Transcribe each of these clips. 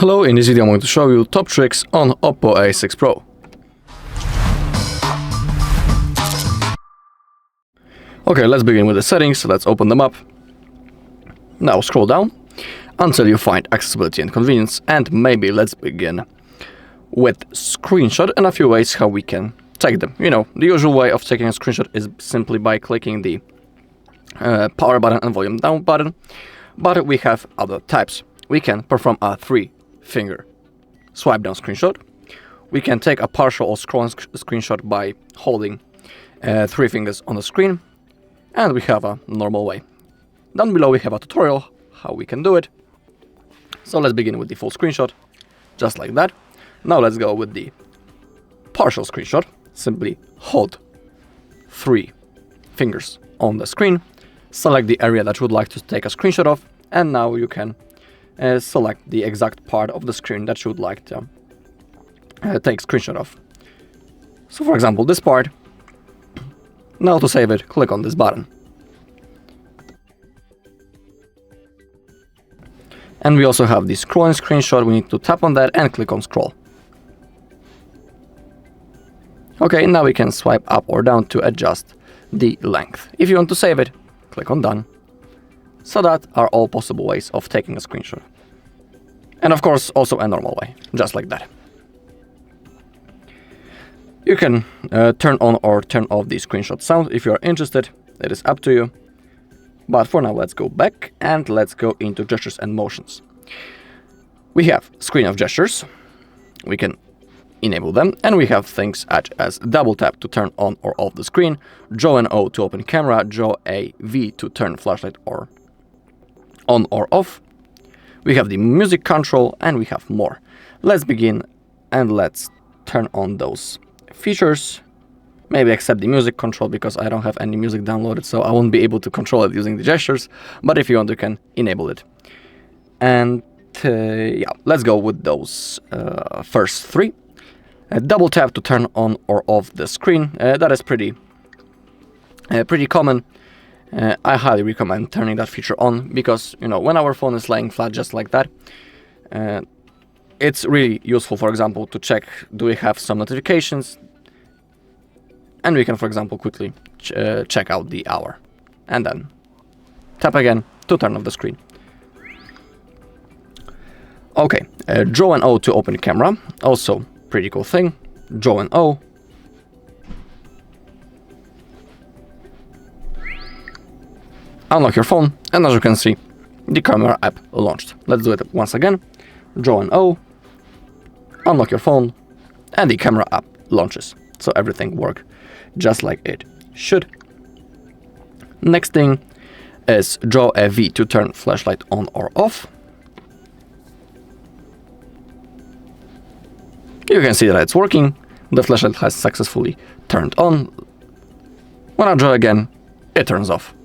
Hello, in this video I'm going to show you top tricks on OPPO A6 Pro. Okay, let's begin with the settings. Let's open them up. Now scroll down until you find accessibility and convenience, and maybe let's begin with screenshot and a few ways how we can take them. You know, the usual way of taking a screenshot is simply by clicking the power button and volume down button, but we have other types. We can perform a 3-finger swipe down screenshot. We can take a partial or scrolling screenshot by holding 3 fingers on the screen, and we have a normal way. Down below we have a tutorial how we can do it. So let's begin with the full screenshot, just like that. Now let's go with the partial screenshot. Simply hold 3 fingers on the screen, select the area that you would like to take a screenshot of, and now you can select the exact part of the screen that you would like to take screenshot of. So for example, this part. Now to save it, click on this button. And we also have the scrolling screenshot. We need to tap on that and click on scroll. Okay, now we can swipe up or down to adjust the length. If you want to save it, click on done. So that are all possible ways of taking a screenshot. And of course, also a normal way, just like that. You can turn on or turn off the screenshot sound if you are interested. It is up to you. But for now, let's go back and let's go into gestures and motions. We have screen of gestures. We can enable them, and we have things such as double tap to turn on or off the screen, draw an O to open camera, draw a V to turn flashlight or on or off. We have the music control, and we have more. Let's begin and let's turn on those features. Maybe accept the music control because I don't have any music downloaded, so I won't be able to control it using the gestures, but if you want, you can enable it. And yeah, let's go with those first 3. Double tap to turn on or off the screen. That is pretty common. I highly recommend turning that feature on because, you know, when our phone is laying flat just like that, it's really useful, for example, to check do we have some notifications, and we can, for example, quickly check out the hour, and then tap again to turn off the screen. Okay, draw an O to open the camera, also pretty cool thing. Draw an O. Unlock your phone, and as you can see, the camera app launched. Let's do it once again. Draw an O, unlock your phone, and the camera app launches. So everything works just like it should. Next thing is draw a V to turn flashlight on or off. You can see that it's working. The flashlight has successfully turned on. When I draw again, it turns off.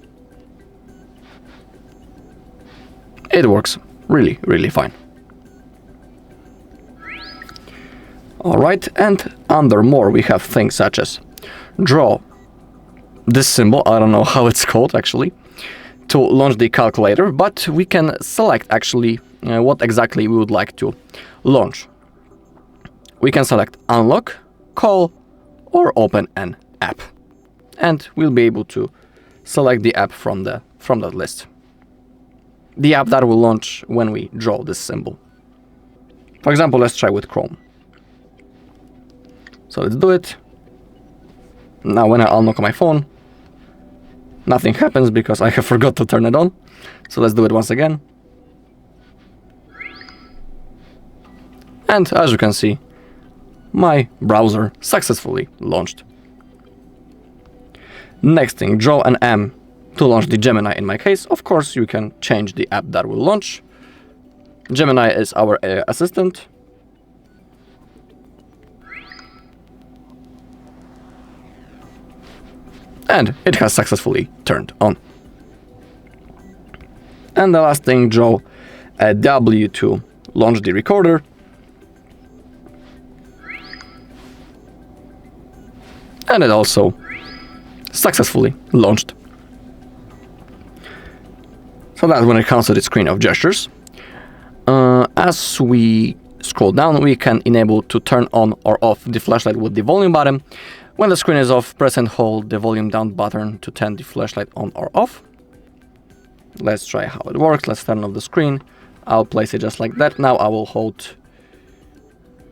It works really, really fine. Alright, and under more we have things such as draw this symbol, I don't know how it's called actually, to launch the calculator, but we can select actually what exactly we would like to launch. We can select unlock, call, or open an app, and we'll be able to select the app from that list. The app that will launch when we draw this symbol. For example, let's try with Chrome. So let's do it. Now when I unlock my phone, nothing happens because I have forgot to turn it on. So let's do it once again. And as you can see, my browser successfully launched. Next thing, draw an M to launch the Gemini in my case. Of course, you can change the app that will launch. Gemini is our assistant. And it has successfully turned on. And the last thing, draw a W to launch the recorder. And it also successfully launched. So that's when it comes to the screen of gestures. As we scroll down, we can enable to turn on or off the flashlight with the volume button. When the screen is off, press and hold the volume down button to turn the flashlight on or off. Let's try how it works. Let's turn off the screen. I'll place it just like that. Now I will hold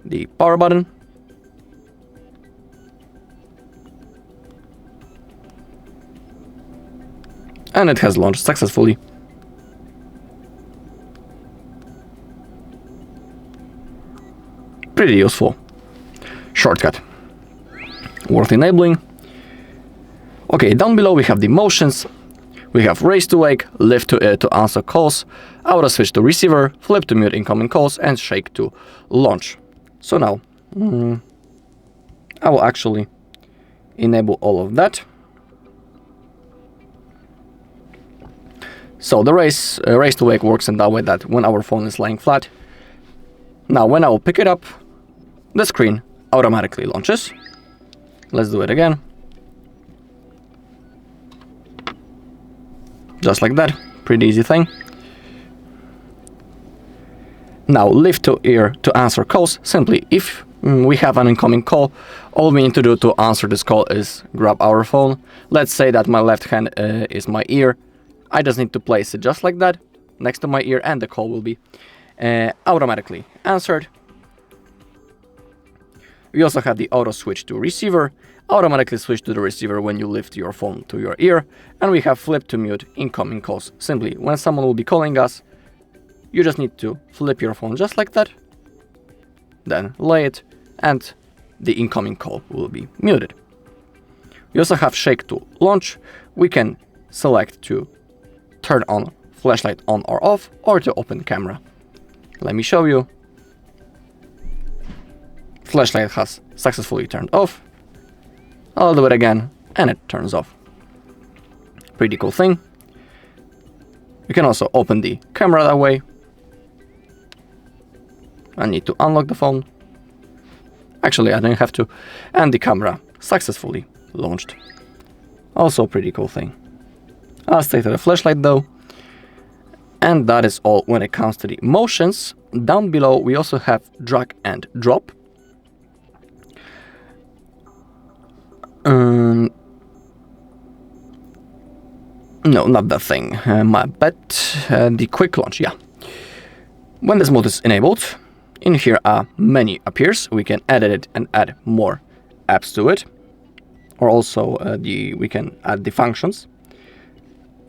the power button. And it has launched successfully. Pretty useful shortcut, worth enabling. Okay, down below we have the motions. We have raise to wake, lift to air to answer calls, auto switch to receiver, flip to mute incoming calls, and shake to launch. So now I will actually enable all of that. So the raise to wake works in that way that when our phone is lying flat, now when I will pick it up, the screen automatically launches. Let's do it again. Just like that, pretty easy thing. Now lift to ear to answer calls. Simply, if we have an incoming call, all we need to do to answer this call is grab our phone. Let's say that my left hand is my ear. I just need to place it just like that next to my ear, and the call will be automatically answered. We also have the auto switch to receiver, automatically switch to the receiver when you lift your phone to your ear, and we have flip to mute incoming calls. Simply, when someone will be calling us, you just need to flip your phone just like that, then lay it, and the incoming call will be muted. We also have shake to launch. We can select to turn on flashlight on or off, or to open camera. Let me show you. Flashlight has successfully turned off. I'll do it again, and it turns off. Pretty cool thing. You can also open the camera that way. I need to unlock the phone. Actually, I didn't have to. And the camera successfully launched. Also a pretty cool thing. I'll stay to the flashlight though. And that is all when it comes to the motions. Down below we also have drag and drop. No, not that thing. My bad. The quick launch, yeah. When this mode is enabled, in here a menu appears. We can edit it and add more apps to it. Or also we can add the functions.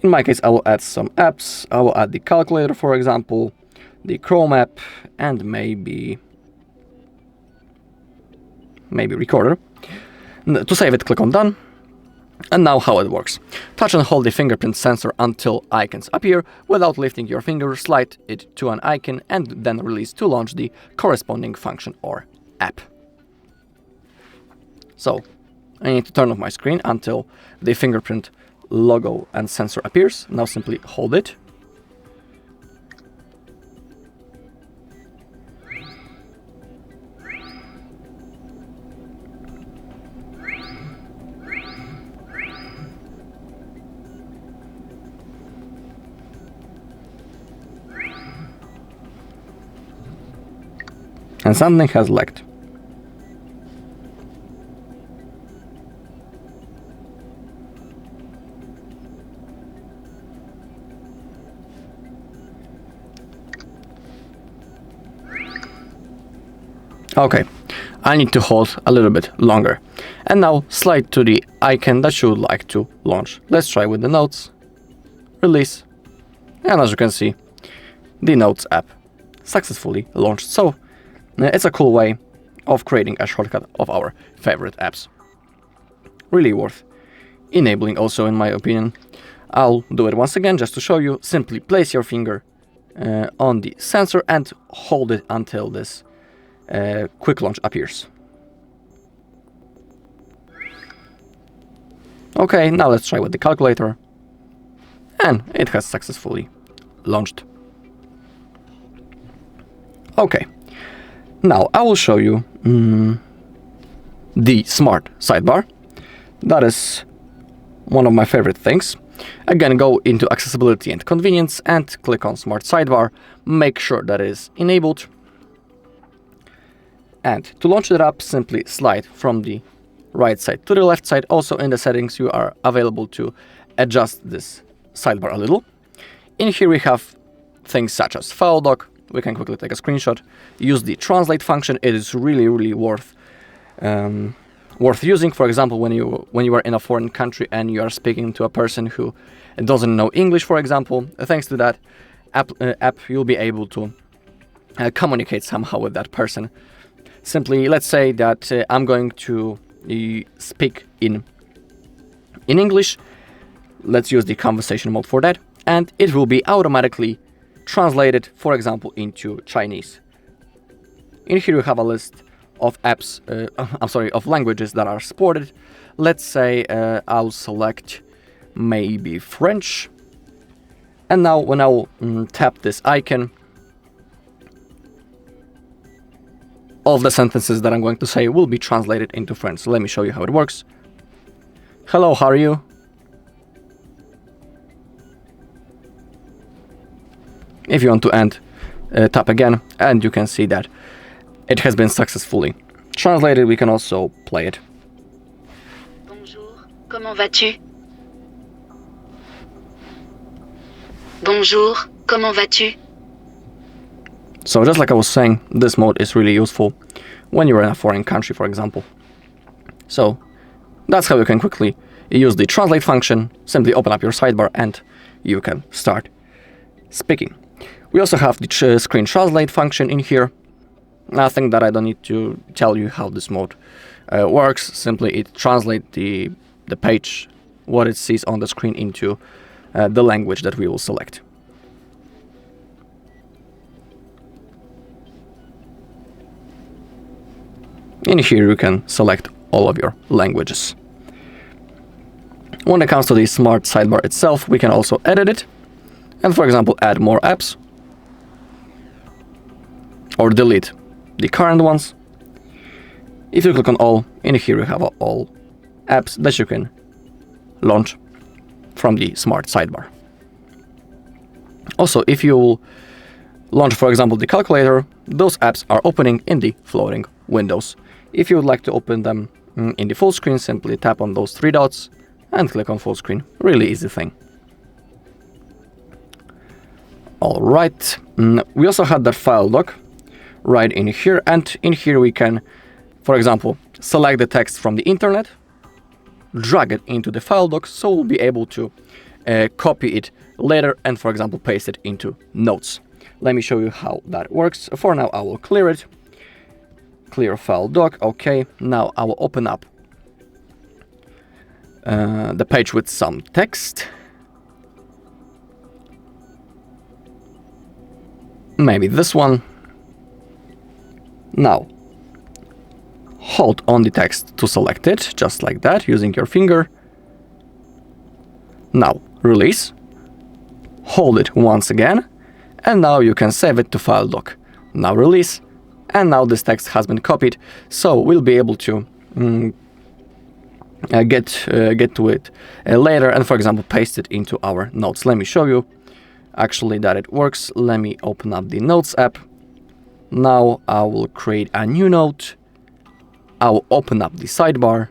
In my case, I will add some apps. I will add the calculator, for example, the Chrome app, and maybe recorder. To save it, click on done. And now how it works. Touch and hold the fingerprint sensor until icons appear. Without lifting your finger, slide it to an icon and then release to launch the corresponding function or app. So I need to turn off my screen until the fingerprint logo and sensor appears. Now simply hold it. And something has lagged. Okay, I need to hold a little bit longer. And now slide to the icon that you would like to launch. Let's try with the Notes. Release. And as you can see, the Notes app successfully launched. So it's a cool way of creating a shortcut of our favorite apps. Really worth enabling also, in my opinion. I'll do it once again just to show you. Simply place your finger on the sensor and hold it until this quick launch appears. Okay, now let's try with the calculator. And it has successfully launched. Okay. Now I will show you the Smart Sidebar. That is one of my favorite things. Again, go into Accessibility and Convenience and click on Smart Sidebar. Make sure that it is enabled. And to launch it up, simply slide from the right side to the left side. Also in the settings, you are available to adjust this sidebar a little. In here we have things such as file doc. We can quickly take a screenshot. Use the translate function. It is really worth using. For example, when you are in a foreign country and you are speaking to a person who doesn't know English, for example, thanks to that app, you'll be able to communicate somehow with that person. Simply, let's say that I'm going to speak in English. Let's use the conversation mode for that, and it will be automatically translated, for example, into Chinese. In here you have a list of apps, of languages that are supported. Let's say I'll select maybe French. And now when I'll tap this icon, all of the sentences that I'm going to say will be translated into French. So let me show you how it works. Hello, how are you? If you want to end, tap again, and you can see that it has been successfully translated. We can also play it. Bonjour, comment vas-tu? Bonjour, comment vas-tu? So just like I was saying, this mode is really useful when you're in a foreign country, for example. So that's how you can quickly use the translate function. Simply open up your sidebar and you can start speaking. We also have the screen translate function in here. I think that I don't need to tell you how this mode works. Simply it translates the page, what it sees on the screen, into the language that we will select. In here you can select all of your languages. When it comes to the Smart Sidebar itself, we can also edit it and, for example, add more apps or delete the current ones. If you click on all, in here you have all apps that you can launch from the Smart Sidebar. Also, if you launch, for example, the calculator, those apps are opening in the floating windows. If you would like to open them in the full screen, simply tap on those three dots and click on full screen. Really easy thing. All right, we also had that file doc right in here, and in here we can, for example, select the text from the internet, drag it into the file doc, so we'll be able to copy it later and, for example, paste it into notes. Let me show you how that works. For now, I will clear it. Clear file doc. Okay, now I will open up the page with some text. Maybe this one. Now, hold on the text to select it, just like that, using your finger. Now, release. Hold it once again, and now you can save it to file doc. Now release, and now this text has been copied, so we'll be able to get to it later and, for example, paste it into our notes. Let me show you actually that it works. Let me open up the Notes app. Now I will create a new note. I will open up the sidebar,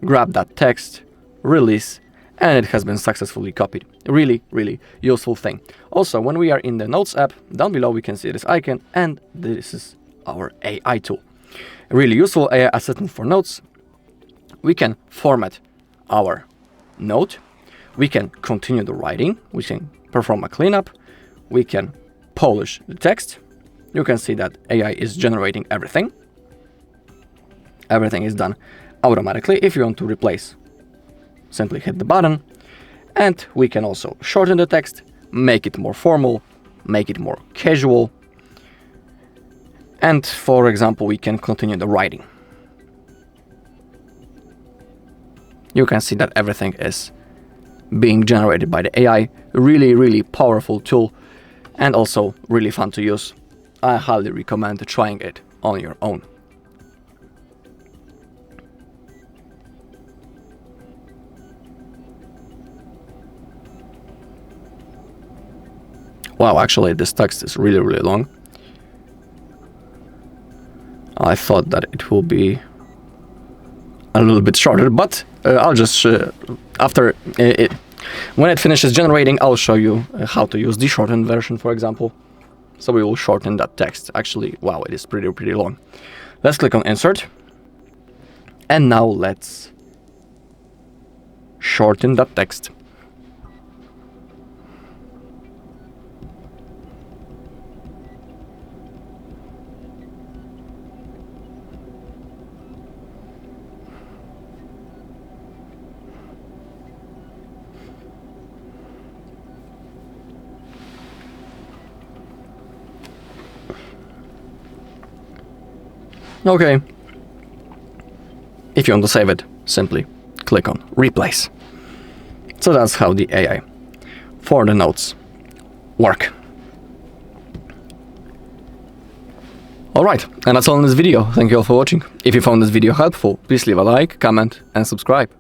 grab that text, release, and it has been successfully copied. Really useful thing. Also, when we are in the Notes app, down below we can see this icon, and this is our AI tool. A really useful AI assistant for notes. We can format our note. We can continue the writing. We can perform a cleanup. We can polish the text. You can see that AI is generating everything. Everything is done automatically. If you want to replace, simply hit the button. And we can also shorten the text, make it more formal, make it more casual. And for example, we can continue the writing. You can see that everything is being generated by the AI. Really powerful tool, and also really fun to use. I highly recommend trying it on your own. Wow, actually this text is really, really long. I thought that it will be a little bit shorter, but I'll just, when it finishes generating, I'll show you how to use the shortened version, for example. So we will shorten that text. Actually, wow, it is pretty, pretty long. Let's click on insert. And now let's shorten that text. Okay. If you want to save it, simply click on replace. So that's how the AI for the notes work. Alright, and that's all in this video. Thank you all for watching. If you found this video helpful, please leave a like, comment and subscribe.